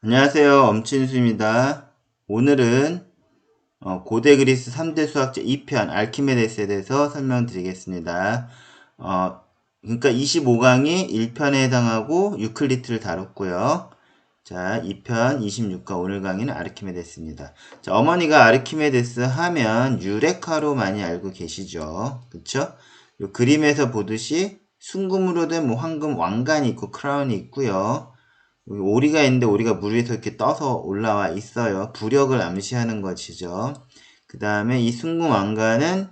안녕하세요. 엄친수입니다. 오늘은 고대 그리스 3대 수학자 2편 알키메데스에 대해서 설명드리겠습니다. 그러니까 25강이 1편에 해당하고 유클리드를 다뤘고요. 자, 2편 26강 오늘 강의는 아르키메데스입니다. 자, 어머니가 아르키메데스 하면 유레카로 많이 알고 계시죠? 그쵸? 요 그림에서 보듯이 순금으로 된 뭐 황금 왕관이 있고 크라운이 있고요. 여기 오리가 있는데 오리가 물 위에서 이렇게 떠서 올라와 있어요. 부력을 암시하는 것이죠. 그 다음에 이 순금 왕관은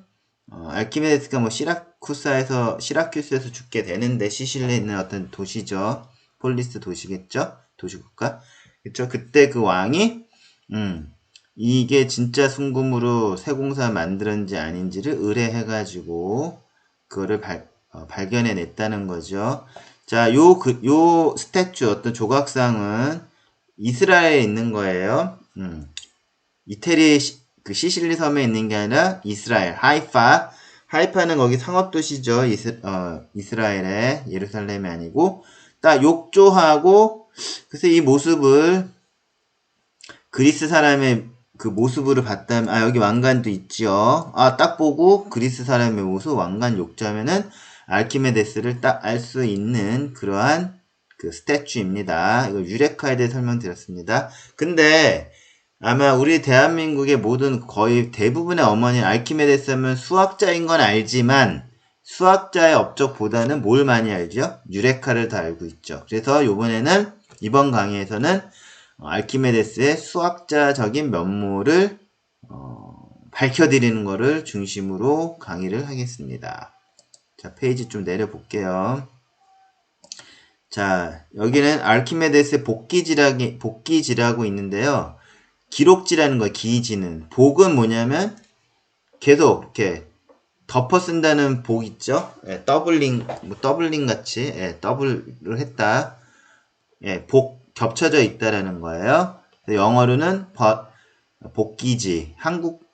알키메데스가 뭐 시라큐스에서 죽게 되는데 시실리에 있는 어떤 도시죠. 폴리스 도시겠죠. 도시국가. 그쵸. 그때 그 왕이 이게 진짜 순금으로 세공사 만들었는지 아닌지를 의뢰해가지고 그거를 발견해냈다는 거죠. 자, 요 스태츄, 어떤 조각상은 이스라엘에 있는 거예요. 이태리 그 시실리 섬에 있는 게 아니라 이스라엘, 하이파. 하이파는 거기 상업도시죠. 이스라엘의 예루살렘이 아니고. 딱 욕조하고, 그래서 이 모습을 그리스 사람의 그 모습으로 봤다면, 여기 왕관도 있죠. 딱 보고 그리스 사람의 모습, 왕관 욕조하면은 알키메데스를 딱 알 수 있는 그러한 그 스태츄입니다. 이거 유레카에 대해 설명드렸습니다. 근데 아마 우리 대한민국의 모든 거의 대부분의 어머니 알키메데스 하면 수학자인 건 알지만 수학자의 업적보다는 뭘 많이 알죠? 유레카를 다 알고 있죠. 그래서 이번 강의에서는 알키메데스의 수학자적인 면모를 밝혀드리는 것을 중심으로 강의를 하겠습니다. 자, 페이지 좀 내려볼게요. 자, 여기는 알키메데스의 복기지라고 있는데요. 기록지라는 거예요, 기지는. 복은 뭐냐면, 계속, 이렇게, 덮어 쓴다는 복 있죠? 예, 더블링 같이, 예, 더블을 했다. 예, 겹쳐져 있다라는 거예요. 영어로는 복기지.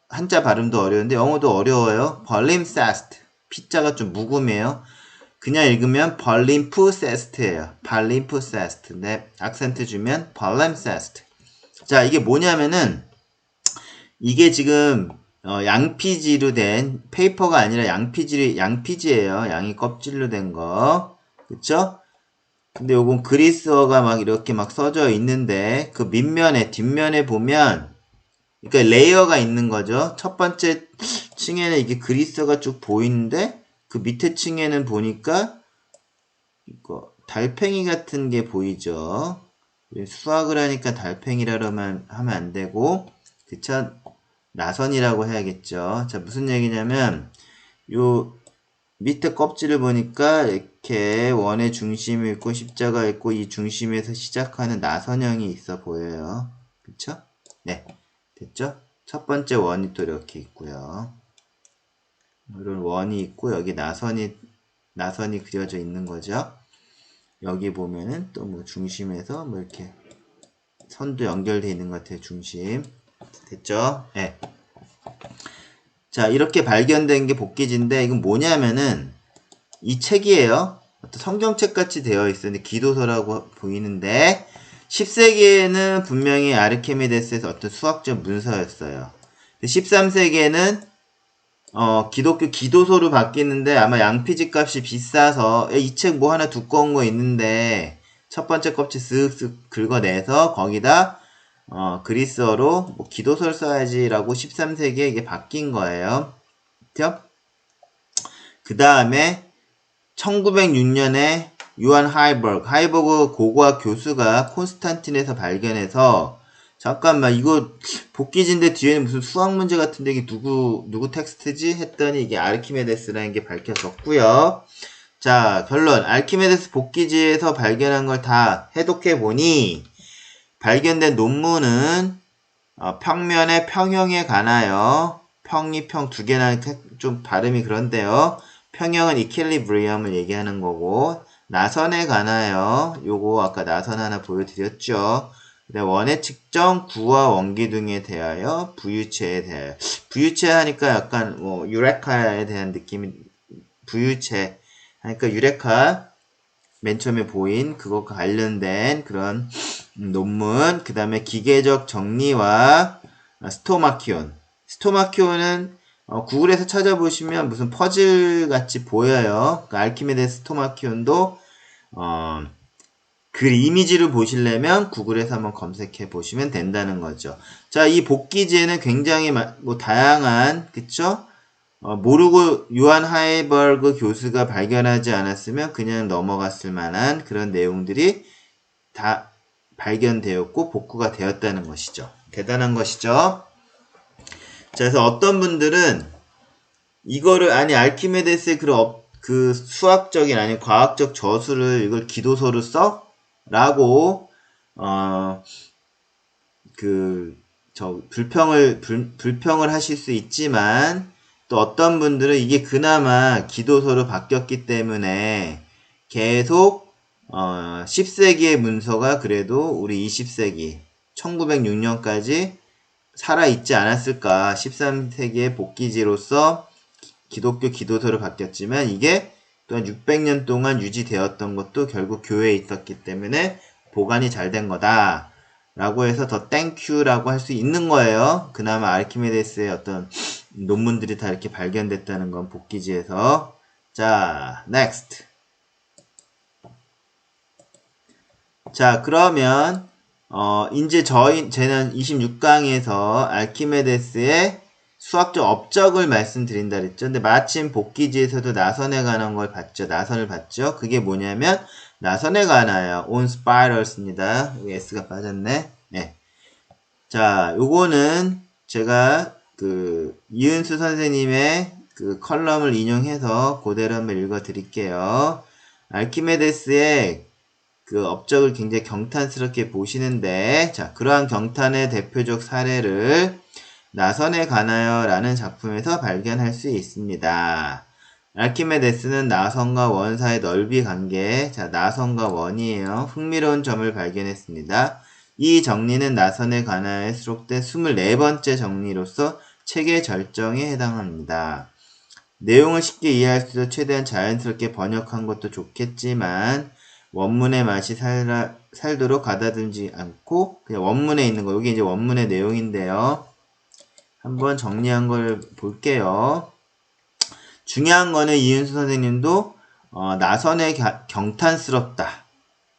한자 발음도 어려운데, 영어도 어려워요. palimpsest. 피자가 좀 묵음해요. 그냥 읽으면 palimpsest예요. palimpsest. 네, 악센트 주면 palimpsest. 자, 이게 뭐냐면은 이게 지금 양피지로 된 페이퍼가 아니라 양피지예요. 양이 껍질로 된 거. 그쵸? 근데 요건 그리스어가 막 이렇게 막 써져 있는데 그 뒷면에 보면 그러니까 레이어가 있는 거죠. 첫 번째 층에는 이게 그리스어가 쭉 보이는데 그 밑에 층에는 보니까 이거 달팽이 같은 게 보이죠. 수학을 하니까 달팽이라고만 하면 안 되고 그쵸? 나선이라고 해야겠죠. 자, 무슨 얘기냐면 요 밑에 껍질을 보니까 이렇게 원의 중심이 있고 십자가 있고 이 중심에서 시작하는 나선형이 있어 보여요. 그쵸? 네. 됐죠? 첫 번째 원이 또 이렇게 있고요. 이런 원이 있고 여기 나선이 그려져 있는 거죠. 여기 보면은 또 뭐 중심에서 뭐 이렇게 선도 연결되어 있는 것 같아요. 중심. 됐죠? 네. 자, 이렇게 발견된 게 복기지인데 이건 뭐냐면은 이 책이에요. 어떤 성경책 같이 되어 있었는데 기도서라고 보이는데 10세기에는 분명히 아르키메데스에서 어떤 수학적 문서였어요. 13세기에는 기독교 기도서로 바뀌는데 아마 양피지 값이 비싸서 이 책 뭐 하나 두꺼운 거 있는데 첫 번째 껍질 쓱쓱 긁어내서 거기다 그리스어로 뭐 기도서를 써야지라고 13세기에 이게 바뀐 거예요. 그쵸? 그 다음에 1906년에 요한 하이버그 고고학 교수가 콘스탄틴에서 발견해서 잠깐만 이거 복귀진데 뒤에는 무슨 수학 문제 같은데 이게 누구 텍스트지? 했더니 이게 아르키메데스라는 게 밝혀졌고요. 자, 결론. 아르키메데스 복귀지에서 발견한 걸 다 해독해 보니 발견된 논문은 평면의 평형에 관하여 평이 평 두 개나 좀 발음이 그런데요. 평형은 이퀄리브리엄을 얘기하는 거고 나선에 관하여 요거 아까 나선 하나 보여드렸죠. 원의 측정, 구와 원기둥에 대하여 부유체에 대하여 부유체 하니까 약간 뭐 유레카에 대한 느낌이 부유체 하니까 유레카 맨 처음에 보인 그것과 관련된 그런 논문, 그 다음에 기계적 정리와 스토마키온. 스토마키온은 구글에서 찾아보시면 무슨 퍼즐 같이 보여요. 그러니까 알키메데스 스토마키온도 그 이미지를 보시려면 구글에서 한번 검색해 보시면 된다는 거죠. 자, 이 복귀제는 굉장히 뭐 다양한, 그쵸? 모르고 요한 하이버그 교수가 발견하지 않았으면 그냥 넘어갔을 만한 그런 내용들이 다 발견되었고 복구가 되었다는 것이죠. 대단한 것이죠. 자, 그래서 어떤 분들은 이거를 아니 알키메데스의 그 수학적인 아니 과학적 저수를 이걸 기도서로 써? 라고 불평을 하실 수 있지만 또 어떤 분들은 이게 그나마 기도서로 바뀌었기 때문에 계속 10세기의 문서가 그래도 우리 20세기 1906년까지 살아있지 않았을까. 13세기의 복귀지로서 기독교 기도서로 바뀌었지만 이게 또한 600년 동안 유지되었던 것도 결국 교회에 있었기 때문에 보관이 잘 된 거다. 라고 해서 더 땡큐라고 할 수 있는 거예요. 그나마 알키메데스의 어떤 논문들이 다 이렇게 발견됐다는 건 복귀지에서. 자, next. 자, 그러면 이제 쟤는 26강에서 알키메데스의 수학적 업적을 말씀드린다 그랬죠. 근데 마침 복귀지에서도 나선에 관한 걸 봤죠. 나선을 봤죠. 그게 뭐냐면 나선에 관하여 on spirals입니다. 여기 S가 빠졌네. 네. 자, 요거는 제가 이은수 선생님의 그 컬럼을 인용해서 그대로 한번 읽어 드릴게요. 알키메데스의 그 업적을 굉장히 경탄스럽게 보시는데, 자, 그러한 경탄의 대표적 사례를 나선에 관하여 라는 작품에서 발견할 수 있습니다. 알키메데스는 나선과 원 사이의 넓이 관계, 자, 나선과 원이에요. 흥미로운 점을 발견했습니다. 이 정리는 나선에 관하여 수록된 24번째 정리로서 체계 절정에 해당합니다. 내용을 쉽게 이해할 수 있어 최대한 자연스럽게 번역한 것도 좋겠지만 원문의 맛이 살도록 가다듬지 않고 그냥 원문에 있는 거, 여기 이제 원문의 내용인데요. 한번 정리한 걸 볼게요. 중요한 거는 이은수 선생님도 나선의 경탄스럽다.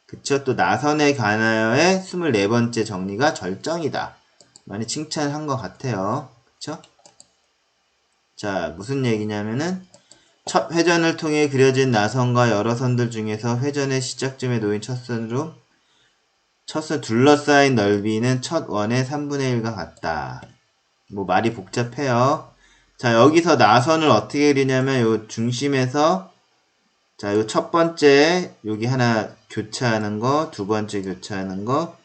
그쵸? 또 나선에 관하여의 24번째 정리가 절정이다. 많이 칭찬한 것 같아요. 그쵸? 자, 무슨 얘기냐면은 첫 회전을 통해 그려진 나선과 여러 선들 중에서 회전의 시작점에 놓인 첫선으로 첫선 둘러싸인 넓이는 첫 원의 3분의 1과 같다. 뭐 말이 복잡해요. 자, 여기서 나선을 어떻게 그리냐면 요 중심에서 자, 요 첫 번째 여기 하나 교차하는 거, 두 번째 교차하는 거,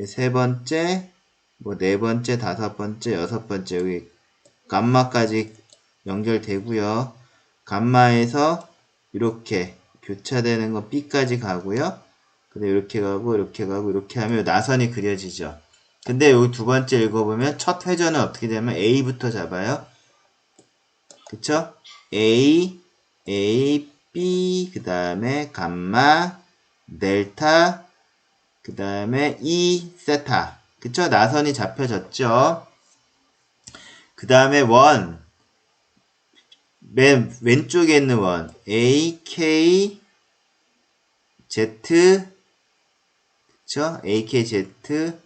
세 번째, 뭐 네 번째, 다섯 번째, 여섯 번째 여기 감마까지 연결되고요. 감마에서 이렇게 교차되는 거 B까지 가고요. 근데 이렇게 가고 이렇게 가고 이렇게 하면 나선이 그려지죠. 근데 여기 두 번째 읽어보면 첫 회전은 어떻게 되면 A부터 잡아요. 그쵸? A, B, 그 다음에 감마, 델타, 그 다음에 E, 세타. 그쵸? 나선이 잡혀졌죠? 그 다음에 원, 맨 왼쪽에 있는 원, A, K, Z, 그쵸? A, K, Z,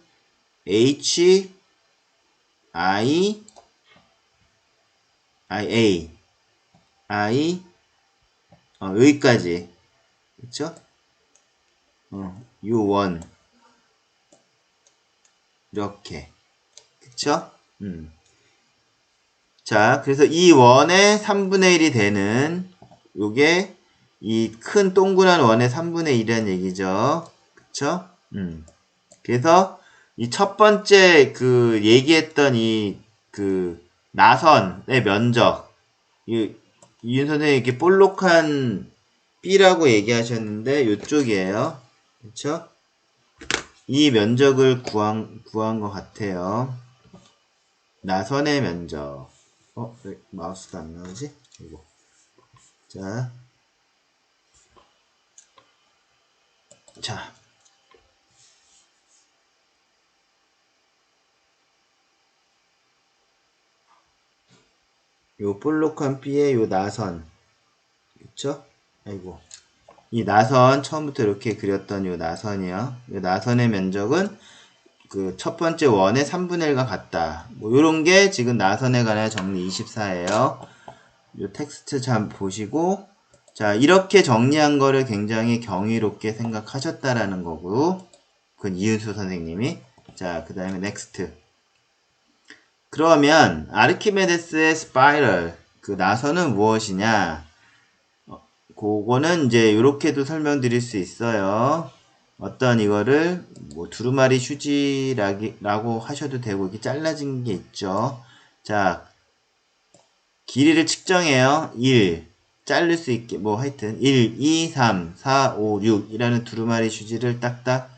H, I, A, 여기까지. 그쵸? U1. 이렇게. 그쵸? 자, 그래서 이 원의 3분의 1이 되는, 요게, 이 큰 동그란 원의 3분의 1이라는 얘기죠. 그쵸? 그래서, 이 첫 번째 얘기했던 나선의 면적, 이윤 선생님이 이렇게 볼록한 B라고 얘기하셨는데, 요쪽이에요. 그쵸? 이 면적을 구한 것 같아요. 나선의 면적. 왜 마우스가 안 나오지? 이거. 자. 요 볼록한 B의 요 나선. 그쵸? 아이고. 이 나선, 처음부터 이렇게 그렸던 요 나선이요. 요 나선의 면적은 그 첫 번째 원의 3분의 1과 같다. 뭐 요런 게 지금 나선에 관한 정리 24예요. 요 텍스트 잘 보시고, 자, 이렇게 정리한 거를 굉장히 경이롭게 생각하셨다라는 거고, 그건 이은수 선생님이. 자, 그 다음에 넥스트. 그러면 아르키메데스의 스파이럴, 그 나선은 무엇이냐? 그거는 이제 이렇게도 설명드릴 수 있어요. 어떤 이거를 뭐 두루마리 휴지라고 하셔도 되고 이렇게 잘라진 게 있죠. 자, 길이를 측정해요. 1 자를 수 있게 뭐 하여튼 1, 2, 3, 4, 5, 6 이라는 두루마리 휴지를 딱딱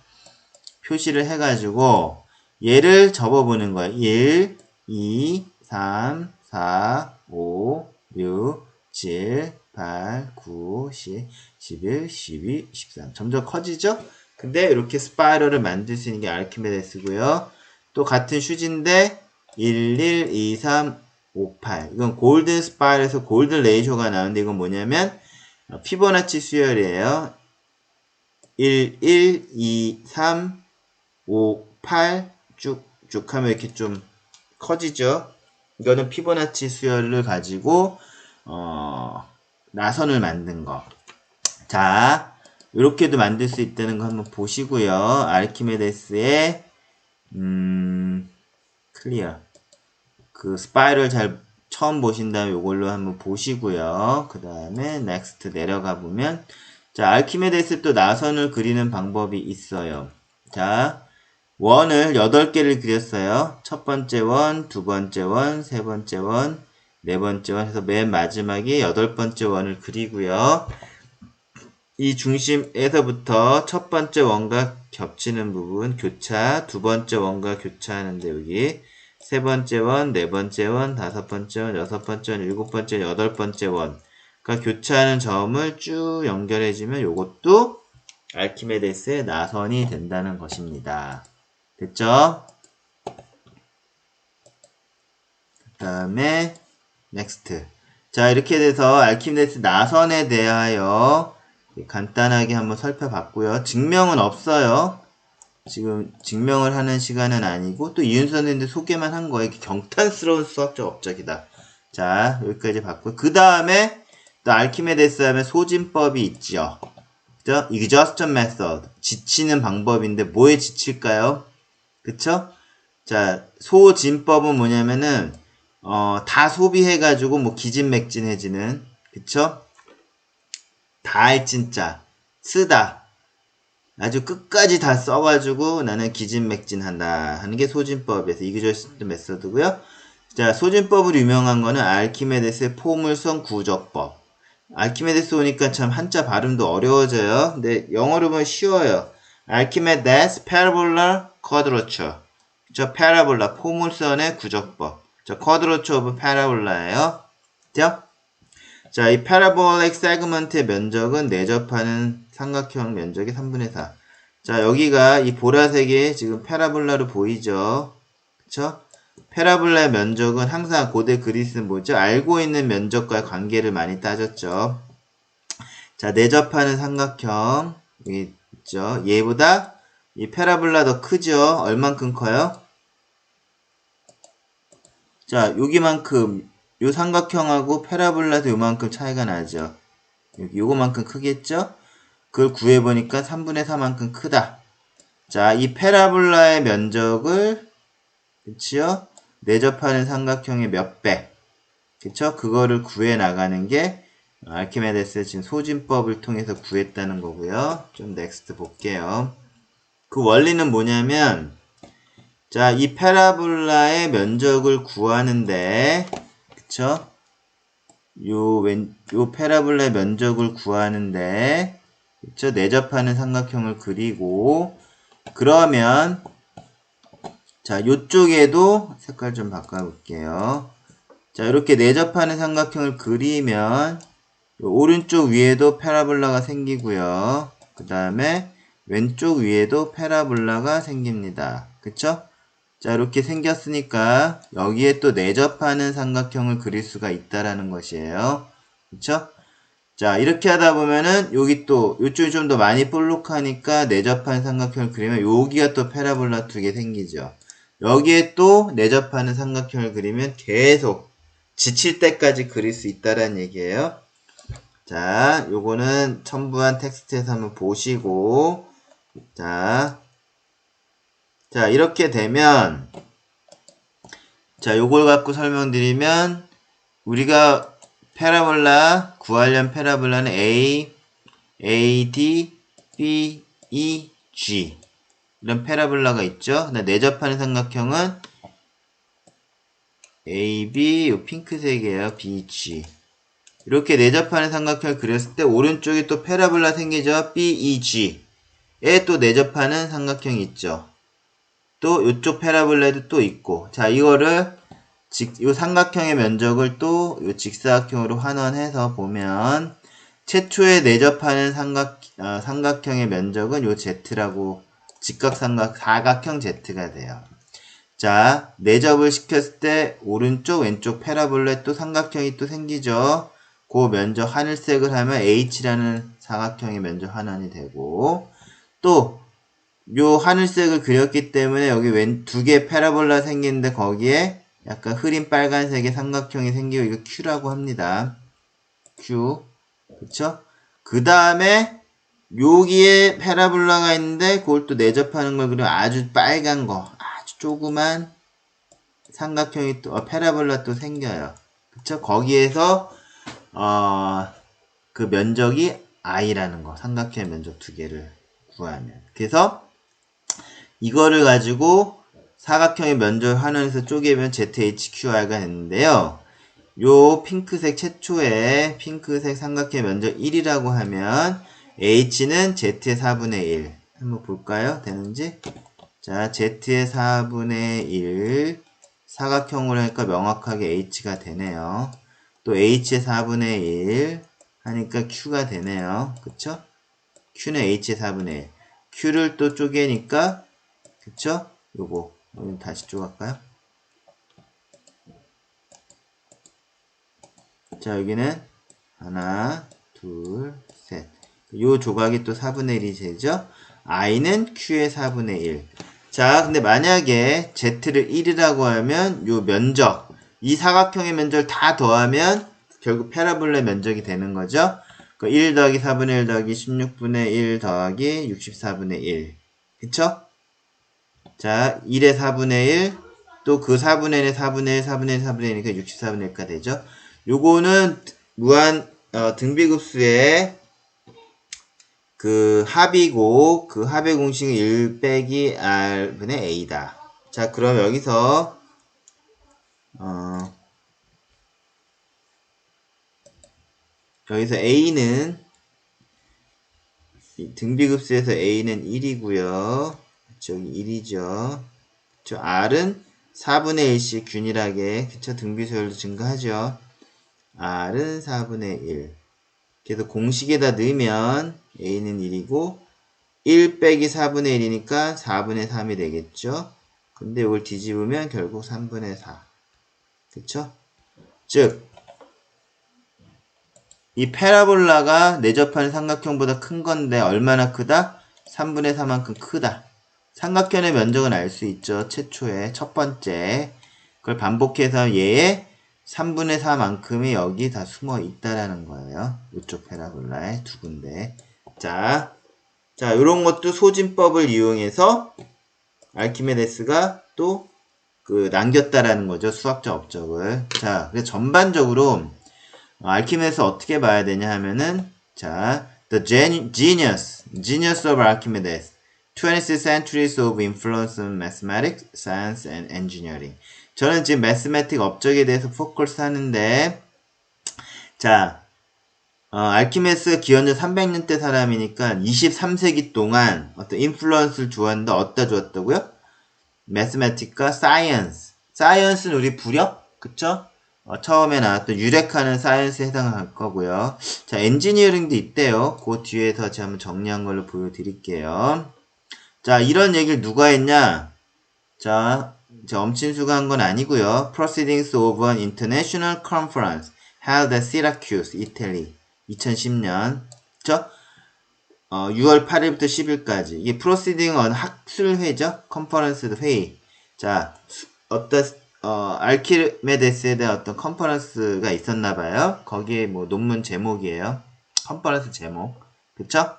표시를 해가지고 얘를 접어보는 거예요. 1, 2, 3, 4, 5, 6, 7, 8, 9, 10, 11, 12, 13 점점 커지죠? 근데 이렇게 스파이럴을 만들 수 있는 게 아르키메데스고요. 또 같은 휴지인데 1, 1, 2, 3, 5, 8 이건 골든 스파이럴에서 골든 레이쇼가 나오는데 이건 뭐냐면 피보나치 수열이에요. 1, 1, 2, 3, 5, 8 쭉쭉 하면 이렇게 좀 커지죠. 이거는 피보나치 수열을 가지고 나선을 만든 거. 자, 이렇게도 만들 수 있다는 거 한번 보시고요. 아르키메데스의 클리어 그 스파이럴 잘 처음 보신 다음에 이걸로 한번 보시고요. 그 다음에 넥스트 내려가 보면 자, 아르키메데스 또 나선을 그리는 방법이 있어요. 자, 원을 8개를 그렸어요. 첫 번째 원, 두 번째 원, 세 번째 원, 네 번째 원 해서 맨 마지막에 8번째 원을 그리고요. 이 중심에서부터 첫 번째 원과 겹치는 부분 교차, 두 번째 원과 교차하는데 여기 세 번째 원, 네 번째 원, 다섯 번째 원, 여섯 번째 원, 일곱 번째 원, 여덟 번째 원과 교차하는 점을 쭉 연결해주면 이것도 아르키메데스의 나선이 된다는 것입니다. 됐죠? 그 다음에 넥스트. 자, 이렇게 돼서 아르키메데스 나선에 대하여 간단하게 한번 살펴봤고요. 증명은 없어요. 지금 증명을 하는 시간은 아니고 또 이윤수 선생님들 소개만 한 거예요. 경탄스러운 수학적 업적이다. 자, 여기까지 봤고 그 다음에 또 아르키메데스 하면 소진법이 있죠. 그죠? exhaustion method. 지치는 방법인데 뭐에 지칠까요? 그쵸? 자, 소진법은 뭐냐면은 다 소비해가지고 뭐 기진맥진해지는 그쵸? 다할진짜 쓰다 아주 끝까지 다 써가지고 나는 기진맥진한다 하는 게 소진법에서 이그저스트 메서드고요. 자, 소진법으로 유명한 거는 아르키메데스의 포물선 구적법. 아르키메데스 오니까 참 한자 발음도 어려워져요. 근데 영어로 보면 쉬워요. 아르키메데스 파라볼라 쿼드로처. 저 파라볼라 포물선의 구적법. 저 쿼드로처 오브 파라볼라예요. 그죠? 자, 이 파라볼릭 세그먼트의 면적은 내접하는 삼각형 면적의 3분의 4. 자, 여기가 이 보라색이 지금 파라볼라로 보이죠? 그쵸? 파라볼라의 면적은 항상 고대 그리스는 뭐죠? 알고 있는 면적과의 관계를 많이 따졌죠. 자, 내접하는 삼각형 여기 있죠? 얘보다 이 파라볼라 더 크죠? 얼만큼 커요? 자, 여기만큼 요 삼각형하고 파라볼라도 요만큼 차이가 나죠. 여기 요거만큼 크겠죠? 그걸 구해보니까 3분의 4만큼 크다. 자, 이 파라볼라의 면적을 그치요? 내접하는 삼각형의 몇 배. 그쵸? 그거를 구해 나가는 게 아르키메데스의 지금 소진법을 통해서 구했다는 거고요. 좀 넥스트 볼게요. 그 원리는 뭐냐면 자, 이 파라볼라의 면적을 구하는데 그쵸? 요 파라볼라의 면적을 구하는데 그쵸? 내접하는 삼각형을 그리고 그러면 자, 요쪽에도 색깔 좀 바꿔볼게요. 자, 이렇게 내접하는 삼각형을 그리면 오른쪽 위에도 파라볼라가 생기고요. 그 다음에 왼쪽 위에도 파라볼라가 생깁니다. 그쵸? 자, 이렇게 생겼으니까 여기에 또 내접하는 삼각형을 그릴 수가 있다라는 것이에요. 그쵸? 자, 이렇게 하다 보면은 여기 또 이쪽이 좀 더 많이 볼록하니까 내접하는 삼각형을 그리면 여기가 또 패러볼라 두 개 생기죠. 여기에 또 내접하는 삼각형을 그리면 계속 지칠 때까지 그릴 수 있다라는 얘기예요. 자, 요거는 첨부한 텍스트에서 한번 보시고, 자, 이렇게 되면, 자, 요걸 갖고 설명드리면, 우리가 패러볼라, 구하려면 패러볼라는 A, D, B, E, G. 이런 패러볼라가 있죠. 내접하는 삼각형은 A, B, 요 핑크색이에요. B, G. 이렇게 내접하는 삼각형을 그렸을 때 오른쪽에 또 패러볼라 생기죠. BEG에 또 내접하는 삼각형이 있죠. 또 이쪽 패러볼라도 또 있고, 자, 이거를 이 삼각형의 면적을 또 이 직사각형으로 환원해서 보면 최초에 내접하는 삼각형의 면적은 요 Z라고 사각형 Z가 돼요. 자, 내접을 시켰을 때 오른쪽 왼쪽 패러볼라에 또 삼각형이 또 생기죠. 그 면적 하늘색을 하면 H라는 사각형의 면적 환원이 되고, 또 요 하늘색을 그렸기 때문에 여기 두 개 패러볼라 생기는데 거기에 약간 흐린 빨간색의 삼각형이 생기고 이거 Q라고 합니다. Q. 그쵸? 그 다음에 여기에 패러볼라가 있는데 그걸 또 내접하는 걸 그리면 아주 빨간 거, 아주 조그만 삼각형이 또 패러볼라 또 생겨요. 그쵸? 거기에서 그 면적이 i라는 거, 삼각형의 면적 두 개를 구하면. 그래서 이거를 가지고 사각형의 면적을 환원해서 쪼개면 ZHQR가 됐는데요. 요 핑크색 최초의 핑크색 삼각형의 면적 1이라고 하면 H는 Z의 4분의 1. 한번 볼까요? 되는지? 자, Z의 4분의 1 사각형으로 하니까 명확하게 H가 되네요. 또 H의 4분의 1 하니까 Q가 되네요. 그쵸? Q는 H의 4분의 1. Q를 또 쪼개니까, 그쵸? 요거, 다시 쪼갈까요? 자, 여기는 하나, 둘, 셋. 요 조각이 또 4분의 1이 되죠? i는 Q의 4분의 1. 자, 근데 만약에 Z를 1이라고 하면 요 면적, 이 사각형의 면적을 다 더하면 결국 패러볼라의 면적이 되는 거죠. 1 더하기 4분의 1 더하기 16분의 1 더하기 64분의 1. 그쵸? 자, 1의 4분의 1, 또 그 4분의 1의 4분의 1, 4분의 1, 4분의 1이니까 64분의 1가 되죠. 요거는 등비급수의 그 합이고, 그 합의 공식은 1 빼기 r분의 a다. 자, 그럼 여기서 a는 등비급수에서 a는 1이고요. 저기 1이죠. 저 r은 4분의 1씩 균일하게, 그쵸? 등비수열도 증가하죠. r은 4분의 1. 그래서 공식에다 넣으면 a는 1이고 1 빼기 4분의 1이니까 4분의 3이 되겠죠. 근데 이걸 뒤집으면 결국 3분의 4. 그쵸? 즉, 이 패러볼라가 내접하는 삼각형보다 큰 건데 얼마나 크다? 3분의 4만큼 크다. 삼각형의 면적은 알 수 있죠. 최초에 첫 번째. 그걸 반복해서 얘의 3분의 4만큼이 여기 다 숨어 있다라는 거예요. 이쪽 패러볼라에 두 군데. 자, 요런 것도 소진법을 이용해서 알키메데스가 또 남겼다라는 거죠. 수학적 업적을. 자, 그래서 전반적으로 알키메데스 어떻게 봐야 되냐 하면은, 자, the genius of Archimedes, 20th centuries of influence on mathematics, science, and engineering. 저는 지금 매스매틱 업적에 대해서 포커스 하는데, 자, 알키메데스가 기원전 300년대 사람이니까 23세기 동안 어떤 인플루언스를 주었는데 어디다 주었다고요? 매스매틱과 사이언스. 사이언스는 우리 부력? 그쵸? 처음에 나왔던 유력하는 사이언스에 해당할 거고요. 자, 엔지니어링도 있대요. 그 뒤에서 제가 한번 정리한 걸로 보여드릴게요. 자, 이런 얘기를 누가 했냐? 자, 엄친수가 한 건 아니고요. Proceedings of an International Conference held at Syracuse, Italy. 2010년. 그쵸? 6월 8일부터 10일까지. 이게 proceeding on 학술회죠? 컨퍼런스 회의. 자, 알키메데스에 대한 어떤 컨퍼런스가 있었나봐요. 거기에 뭐 논문 제목이에요. 컨퍼런스 제목. 그쵸?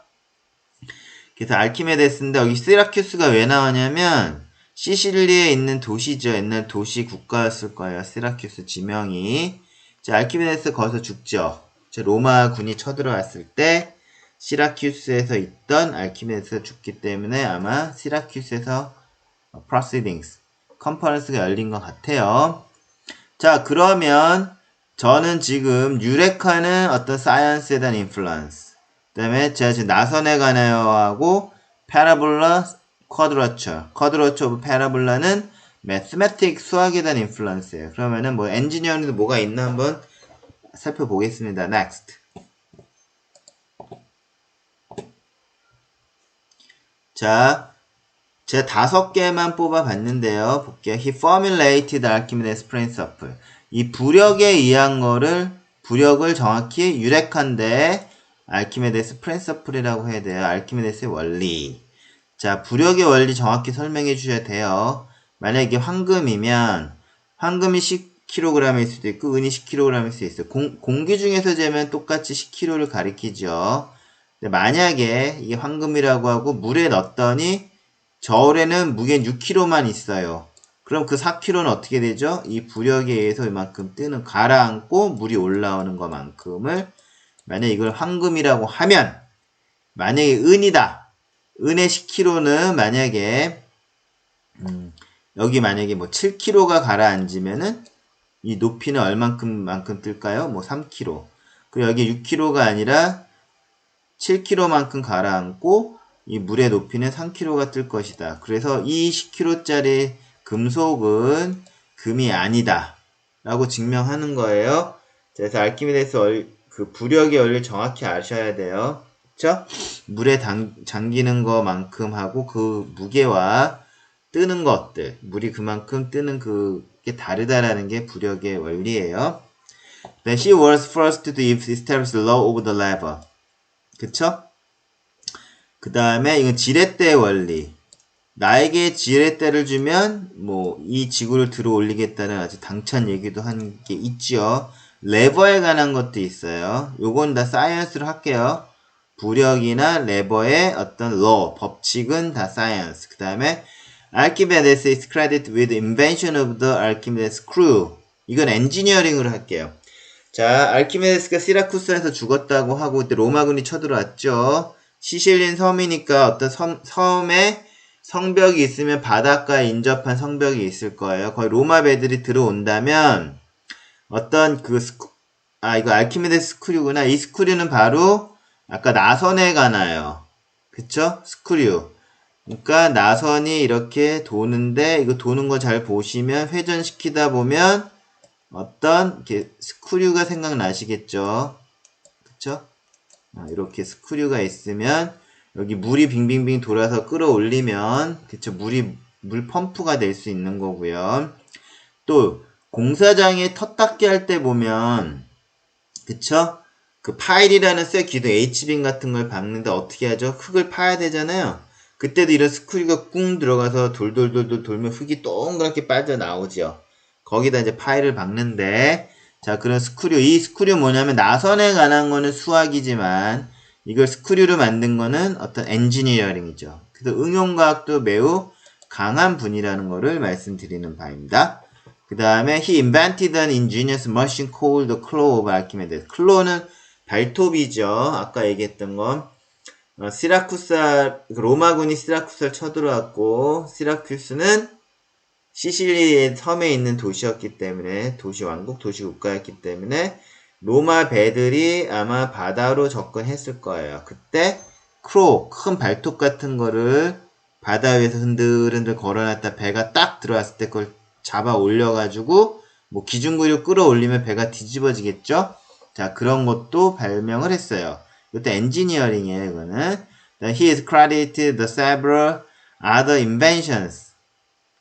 그래서 알키메데스인데 여기 시라큐스가 왜 나오냐면 시실리에 있는 도시죠. 옛날 도시 국가였을 거예요. 시라큐스 지명이. 자, 알키메데스 거기서 죽죠. 로마 군이 쳐들어왔을 때 시라큐스에서 있던 알키메데스가 죽기 때문에 아마 시라큐스에서 proceedings, 컨퍼런스가 열린 것 같아요. 자, 그러면 저는 지금 유레카는 어떤 사이언스에 대한 인플루언스, 그 다음에 제가 지금 나선에 가나요 하고 파라볼라, 쿼드러처 오브 파라볼라는 매스매틱 수학에 대한 인플루언스예요. 그러면은 뭐 엔지니어링도 뭐가 있나 한번 살펴보겠습니다. Next. 자, 제가 5개만 뽑아봤는데요. 볼게요. He formulated Archimedes principle. 이 부력에 의한 거를, 부력을 정확히 유력한데 알키메데스 프린서플이라고 해야 돼요. 알키메데스의 원리. 자, 부력의 원리 정확히 설명해 주셔야 돼요. 만약에 이게 황금이면 황금이 10kg일 수도 있고 은이 10kg일 수도 있어요. 공기 중에서 재면 똑같이 10kg를 가리키죠. 근데 만약에 이게 황금이라고 하고 물에 넣었더니 저울에는 무게는 6kg만 있어요. 그럼 그 4kg는 어떻게 되죠? 이 부력에 의해서 이만큼 뜨는, 가라앉고 물이 올라오는 것만큼을, 만약에 이걸 황금이라고 하면, 만약에 은이다. 은의 10kg는 만약에 여기 만약에 뭐 7kg가 가라앉으면은 이 높이는 얼만큼 뜰까요? 뭐 3kg. 그리고 여기 6kg가 아니라 7kg만큼 가라앉고 이 물의 높이는 3kg가 뜰 것이다. 그래서 이 10kg짜리 금속은 금이 아니다 라고 증명하는 거예요. 그래서 알키메데스 그 부력의 원리를 정확히 아셔야 돼요. 그쵸? 물에 잠기는 것만큼 하고 그 무게와 뜨는 것들, 물이 그만큼 뜨는 그게 다르다라는 게 부력의 원리예요. Then she was first to establish the law of the lever. 그쵸? 그 다음에 이건 지렛대의 원리. 나에게 지렛대를 주면 뭐 이 지구를 들어 올리겠다는 아주 당찬 얘기도 한 게 있죠. 레버에 관한 것도 있어요. 요건 다 사이언스로 할게요. 부력이나 레버의 어떤 law, 법칙은 다 사이언스. 그 다음에 Archimedes is credited with invention of the Archimedes screw. 이건 엔지니어링으로 할게요. 자, 알키메데스가 시라쿠스에서 죽었다고 하고 그때 로마군이 쳐들어왔죠. 시실린 섬이니까 어떤 섬에 성벽이 있으면 바닷가에 인접한 성벽이 있을 거예요. 거의 로마 배들이 들어온다면 어떤 이거 알키메데스 스크류구나. 이 스크류는 바로 아까 나선에 가나요. 그쵸? 스크류. 그러니까 나선이 이렇게 도는데 이거 도는 거 잘 보시면 회전시키다 보면 어떤 이렇게 스크류가 생각나시겠죠? 그쵸? 이렇게 스크류가 있으면 여기 물이 빙빙빙 돌아서 끌어올리면 그쵸? 물 펌프가 될 수 있는 거고요. 또 공사장에 터 닦기 할 때 보면 그쵸? 그 파일이라는 쇠 기둥 H빔 같은 걸 박는데 어떻게 하죠? 흙을 파야 되잖아요. 그때도 이런 스크류가 꿍 들어가서 돌돌돌돌 돌면 흙이 동그랗게 빠져나오죠. 거기다 이제 파일을 박는데, 자, 그런 스크류. 이 스크류 뭐냐면 나선에 관한 거는 수학이지만 이걸 스크류로 만든 거는 어떤 엔지니어링이죠. 그래서 응용과학도 매우 강한 분이라는 거를 말씀드리는 바입니다. 그 다음에 he invented an ingenious machine called the claw of Archimedes. 클로는 발톱이죠. 아까 얘기했던 건. 로마군이 시라쿠스를 쳐들어왔고 시라쿠스는 시실리의 섬에 있는 도시였기 때문에 도시왕국, 도시국가였기 때문에 로마 배들이 아마 바다로 접근했을 거예요. 그때 큰 발톱 같은 거를 바다 위에서 흔들흔들 걸어놨다 배가 딱 들어왔을 때 그걸 잡아 올려가지고 뭐 기중구를 끌어올리면 배가 뒤집어지겠죠? 자, 그런 것도 발명을 했어요. 이것도 엔지니어링이에요, 이거는. He is credited the several other inventions.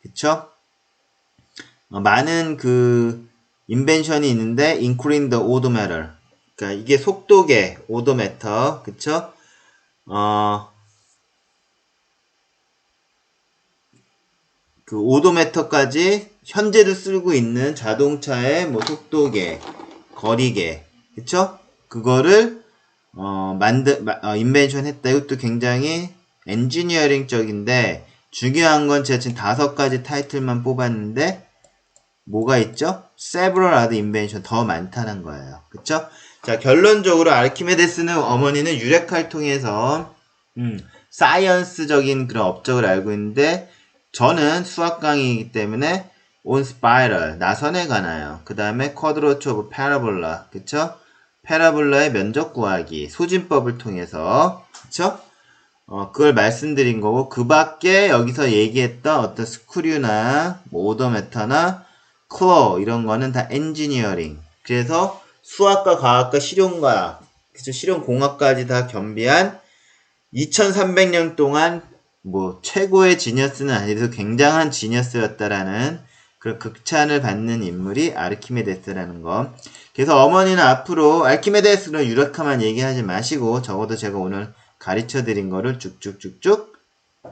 그쵸? 많은 그 인벤션이 있는데 including the odometer. 그러니까 이게 속도계 오도메터, 그쵸? 그 오도메터까지 현재도 쓰고 있는 자동차의 뭐 속도계, 거리계, 그쵸? 그거를 인벤션 했다. 이것도 굉장히 엔지니어링적인데 중요한 건 제가 지금 5가지 타이틀만 뽑았는데 뭐가 있죠? several other invention 더 많다는 거예요. 그쵸? 자, 결론적으로 아르키메데스는 어머니는 유레카를 통해서 사이언스적인 그런 업적을 알고 있는데 저는 수학 강의이기 때문에 on spiral 나선에 관하여 그 다음에 quadrature of parabola 그쵸? 패러볼라의 면적 구하기 소진법을 통해서 그쵸? 그걸 말씀드린 거고 그 밖에 여기서 얘기했던 어떤 스크류나 뭐 오도메터나 클로 이런 거는 다 엔지니어링. 그래서 수학과 과학과 실용과학, 그쵸? 실용공학까지 다 겸비한 2300년 동안 뭐 최고의 지니어스는 아니어도 굉장한 지니어스였다라는 그런 극찬을 받는 인물이 아르키메데스라는 거. 그래서 어머니는 앞으로 아르키메데스로 유레카만 얘기하지 마시고 적어도 제가 오늘 가르쳐 드린 거를 쭉쭉쭉쭉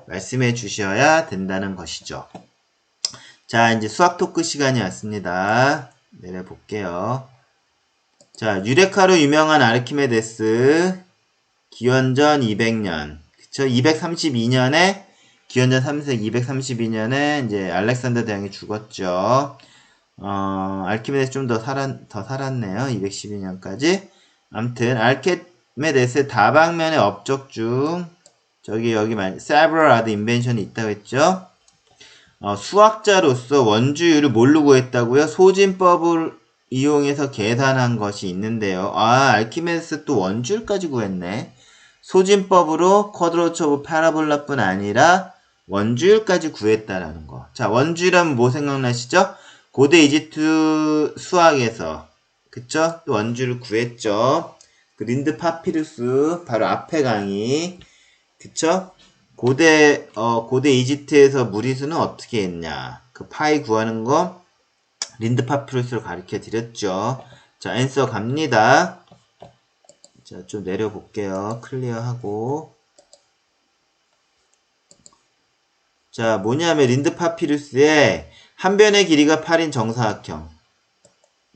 말씀해 주셔야 된다는 것이죠. 자, 이제 수학 토크 시간이 왔습니다. 내려볼게요. 자, 유레카로 유명한 아르키메데스, 기원전 200년. 그쵸? 232년에, 기원전 3세기 232년에 이제 알렉산더 대왕이 죽었죠. 아르키메데스 좀 더 살았네요. 212년까지. 암튼, 아르키메데스의 다방면의 업적 중, 여기 several other invention이 있다고 했죠. 수학자로서 원주율을 뭘로 구했다고요? 소진법을 이용해서 계산한 것이 있는데요. 아르키메데스 또 원주율까지 구했네. 소진법으로 쿼드로처 오브 파라볼라뿐 아니라 원주율까지 구했다라는 거. 자, 원주율하면 뭐 생각나시죠? 고대 이집트 수학에서 그쵸? 또 원주율을 구했죠. 그 린드 파피루스 바로 앞에 강의 그쵸? 고대 이집트에서 무리수는 어떻게 했냐? 그 파이 구하는 거 린드 파피루스로 가르쳐 드렸죠. 자, 앤서 갑니다. 자, 좀 내려볼게요. 클리어하고. 자, 뭐냐면 린드 파피루스의 한 변의 길이가 8인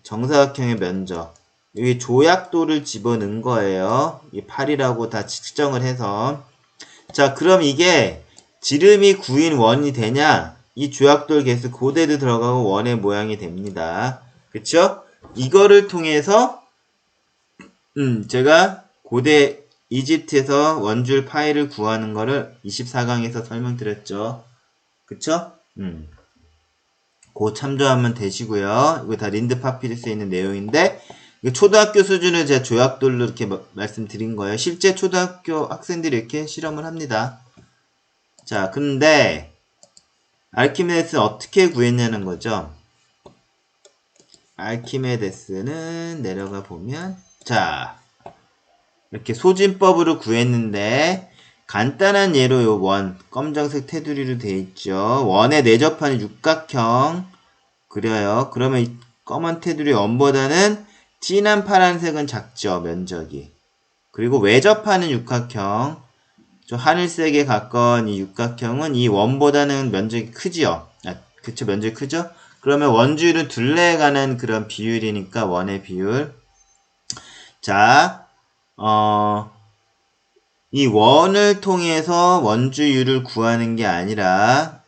정사각형의 면적. 여기 조약도를 집어넣은 거예요. 이 8이라고 다 측정을 해서. 자, 그럼 이게 지름이 9인 원이 되냐? 이 조약돌 개수 고대도 들어가고 원의 모양이 됩니다. 그쵸? 이거를 통해서 제가 고대 이집트에서 원줄 파이를 구하는 거를 24강에서 설명드렸죠. 그쵸? 그거 참조하면 되시고요. 이거 다 린드 파피루스에 있는 내용인데 초등학교 수준을 제가 조약돌로 이렇게 말씀드린 거예요. 실제 초등학교 학생들이 이렇게 실험을 합니다. 자, 근데 아르키메데스는 어떻게 구했냐는 거죠. 아르키메데스는 내려가 보면 자, 이렇게 소진법으로 구했는데 간단한 예로 요 원, 검정색 테두리로 되어 있죠. 원에 내접하는 육각형 그려요. 그러면 이 검은 테두리 원보다는 진한 파란색은 작죠, 면적이. 그리고 외접하는 육각형, 좀 하늘색에 가까운 이 육각형은 이 원보다는 면적이 크지요. 그쵸, 면적이 크죠? 그러면 원주율은 둘레에 관한 그런 비율이니까 원의 비율. 자, 이 원을 통해서 원주율을 구하는 게 아니라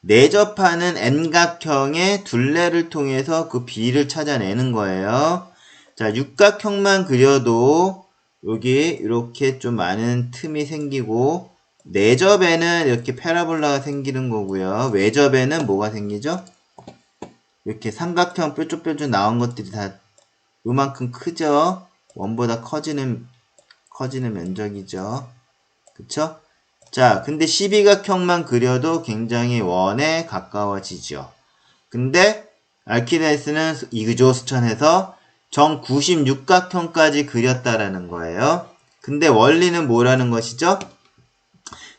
내접하는 N각형의 둘레를 통해서 그 비를 찾아내는 거예요. 자, 육각형만 그려도 여기 이렇게 좀 많은 틈이 생기고 내접에는 이렇게 패러볼라가 생기는 거고요. 외접에는 뭐가 생기죠? 이렇게 삼각형 뾰족뾰족 나온 것들이 다 요만큼 크죠? 원보다 커지는 면적이죠. 그쵸? 자, 근데 12각형만 그려도 굉장히 원에 가까워지죠. 근데 아르키메데스는 이그조스천에서 정 96각형까지 그렸다라는 거예요. 근데 원리는 뭐라는 것이죠?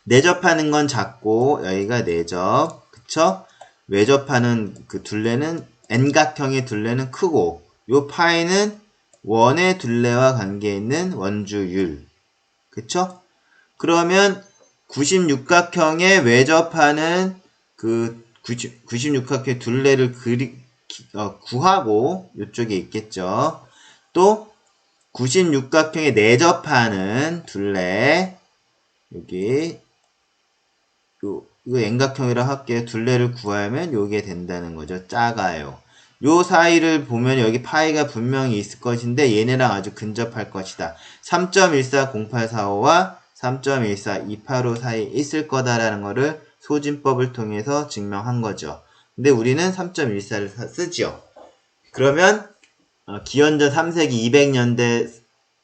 내접하는 건 작고 여기가 내접, 그쵸? 외접하는 그 둘레는 N각형의 둘레는 크고 요 파이는 원의 둘레와 관계 있는 원주율. 그쵸? 그러면 96각형에 외접하는 그 96각형의 둘레를 구하고 이쪽에 있겠죠. 또 96각형에 내접하는 둘레 여기 이거 N각형이라 할게요. 둘레를 구하면 요게 된다는 거죠. 작아요. 요 사이를 보면 여기 파이가 분명히 있을 것인데 얘네랑 아주 근접할 것이다. 3.140845와 3.142855 사이에 있을 거다라는 거를 소진법을 통해서 증명한 거죠. 근데 우리는 3.14를 쓰죠. 그러면 기원전 3세기 200년대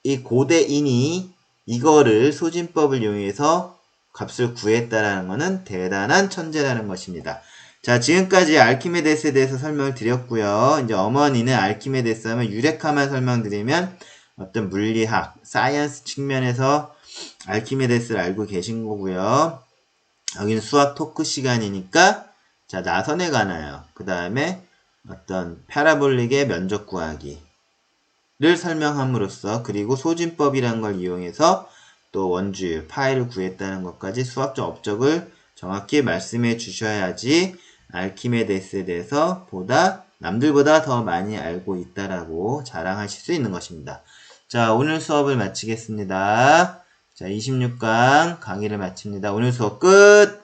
이 고대인이 이거를 소진법을 이용해서 값을 구했다라는 것은 대단한 천재라는 것입니다. 자, 지금까지 알키메데스에 대해서 설명을 드렸고요. 이제 어머니는 알키메데스 하면 유레카만 설명드리면 어떤 물리학, 사이언스 측면에서 알키메데스를 알고 계신 거고요. 여기는 수학 토크 시간이니까 자, 나선에 관하여 그 다음에 어떤 파라볼릭의 면적 구하기를 설명함으로써 그리고 소진법이라는 걸 이용해서 또 원주율, 파이를 구했다는 것까지 수학적 업적을 정확히 말씀해 주셔야지 알키메데스에 대해서 남들보다 더 많이 알고 있다라고 자랑하실 수 있는 것입니다. 자, 오늘 수업을 마치겠습니다. 자, 26강 강의를 마칩니다. 오늘 수업 끝!